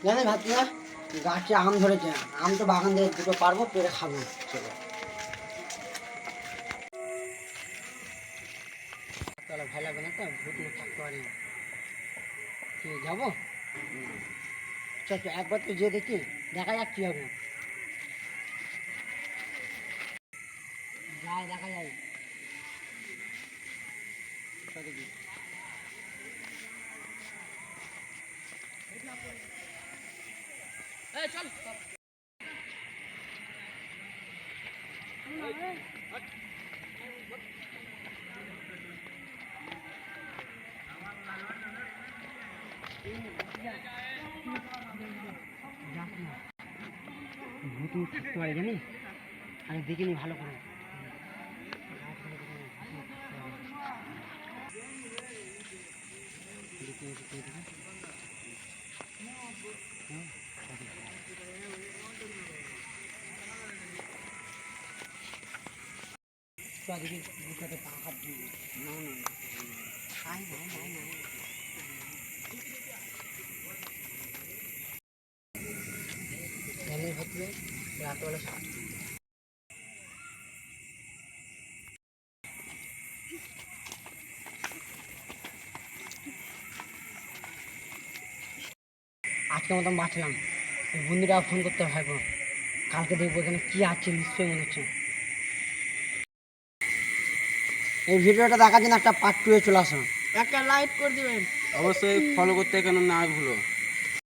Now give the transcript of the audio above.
জানি ভাবছি না গাছে আম ধরেছে, আম তো বাগান থেকে দুটো পারবো, পেরে খাবো। চলো চলো, ভালো লাগবে না তো, ভূত মুখ থাকতে পারি না। কি যাবো? চল তো একবার তো যেয়ে দেখি, দেখা যাক কি হবে। যাই দেখা যায়। চল দেখি। চল ভূত মুখ থাকতে পারে জানি, আমি দেখিনি ভালো করে। দেখি বুকাতে পা হাত দিয়ে না না আয় না না না ধ্যানের হচ্ছে রাতবেলা আজকের মতন বাঁচলাম। বন্ধুরা ফোন করতে ভাববো, কালকে দেখবো এখানে কী আছে, নিশ্চয়ই মনে হচ্ছে। এই ভিডিওটা দেখার জন্য একটা পার্ট 2 চলে আসো, একটা লাইক করে দিবেন। অবশ্যই ফলো করতে কেন না ভুলো।